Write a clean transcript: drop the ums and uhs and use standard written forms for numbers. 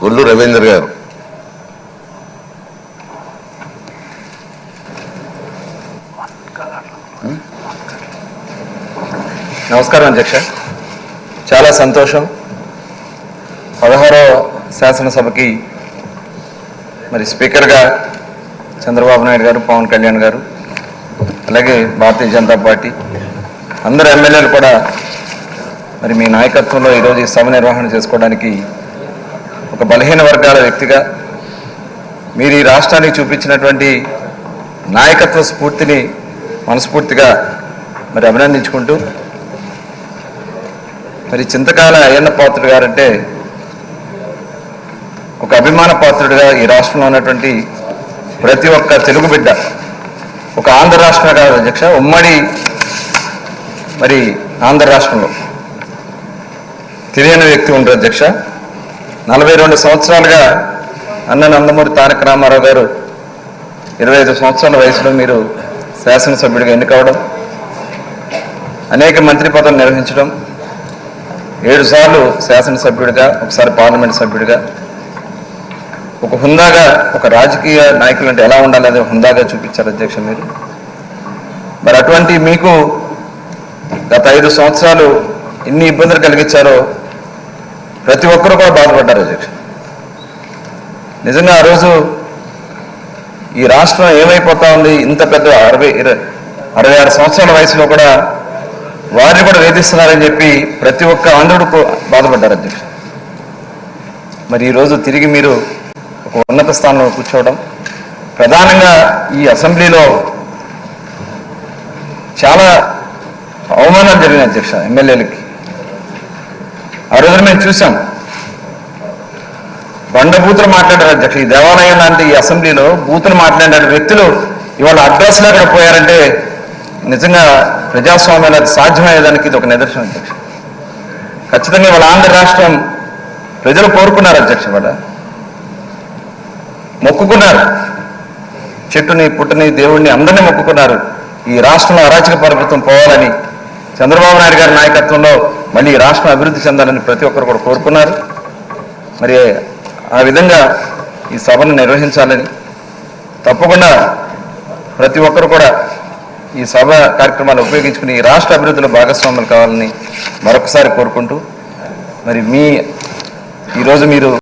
గొల్లు రవీంద్ర గారు. నమస్కారం అధ్యక్ష. చాలా సంతోషం. 16వ శాసనసభకి మరి స్పీకర్గా చంద్రబాబు నాయుడు గారు, పవన్ కళ్యాణ్ గారు, అలాగే భారతీయ జనతా పార్టీ అందరు ఎమ్మెల్యేలు కూడా మరి మీ నాయకత్వంలో ఈరోజు ఈ సభ నిర్వహణ చేసుకోవడానికి ఒక బలహీన వర్గాల వ్యక్తిగా మీరు ఈ రాష్ట్రానికి చూపించినటువంటి నాయకత్వ స్ఫూర్తిని మనస్ఫూర్తిగా మరి అభినందించుకుంటూ, మరి చింతకాల అయ్యన్న పాత్రుడు గారంటే ఒక అభిమాన పాత్రుడిగా ఈ రాష్ట్రంలో ఉన్నటువంటి ప్రతి ఒక్క తెలుగు బిడ్డ, ఒక ఆంధ్ర రాష్ట్రమే కాదు అధ్యక్ష, ఉమ్మడి మరి ఆంధ్ర రాష్ట్రంలో తెలియని వ్యక్తి ఉంటారు అధ్యక్ష. 42 సంవత్సరాలుగా అన్న నందమూరి తారక రామారావు గారు 25 సంవత్సరాల వయసులో మీరు శాసనసభ్యుడిగా ఎన్నికవడం, అనేక మంత్రి పదవులు నిర్వహించడం, 7 సార్లు శాసనసభ్యుడిగా, ఒకసారి పార్లమెంట్ సభ్యుడిగా, ఒక హుందాగా, ఒక రాజకీయ నాయకులు అంటే ఎలా ఉండాలి అదే హుందాగా చూపించారు అధ్యక్ష మీరు. మరి అటువంటి మీకు గత 5 సంవత్సరాలు ఎన్ని ఇబ్బందులు కలిగించారో ప్రతి ఒక్కరు కూడా బాధపడ్డారు అధ్యక్ష. నిజంగా ఆ రోజు ఈ రాష్ట్రం ఏమైపోతా ఉంది, ఇంత పెద్ద 66 సంవత్సరాల వయసులో కూడా వారిని కూడా వేధిస్తున్నారని చెప్పి ప్రతి ఒక్క ఆంధ్రుడు బాధపడ్డారు అధ్యక్ష. మరి ఈరోజు తిరిగి మీరు ఒక ఉన్నత స్థానంలో కూర్చోవడం, ప్రధానంగా ఈ అసెంబ్లీలో చాలా అవమానాలు జరిగినాయి అధ్యక్ష ఎమ్మెల్యేలకి. ఆ రోజున మేము చూసాం, బండబూతులు మాట్లాడారు అధ్యక్ష. ఈ దేవాలయం లాంటి ఈ అసెంబ్లీలో బూతులు మాట్లాడిన వ్యక్తులు ఇవాళ అడ్రస్లో అక్కడ పోయారంటే నిజంగా ప్రజాస్వామ్యాలు అది సాధ్యమయ్యేదానికి ఇది ఒక నిదర్శనం అధ్యక్ష. ఖచ్చితంగా ఇవాళ ఆంధ్ర రాష్ట్రం ప్రజలు కోరుకున్నారు అధ్యక్ష, వాళ్ళ మొక్కుకున్నారు, చెట్టుని పుట్టుని దేవుడిని అందరినీ మొక్కుకున్నారు. ఈ రాష్ట్రంలో అరాచక ప్రభుత్వం పోవాలని, చంద్రబాబు నాయుడు గారి నాయకత్వంలో మళ్ళీ ఈ రాష్ట్రం అభివృద్ధి చెందాలని ప్రతి ఒక్కరు కూడా కోరుకున్నారు. మరి ఆ విధంగా ఈ సభను నిర్వహించాలని, తప్పకుండా ప్రతి ఒక్కరు కూడా ఈ సభ కార్యక్రమాలు ఉపయోగించుకుని ఈ రాష్ట్ర అభివృద్ధిలో భాగస్వాములు కావాలని మరొకసారి కోరుకుంటూ, మరి ఈరోజు మీరు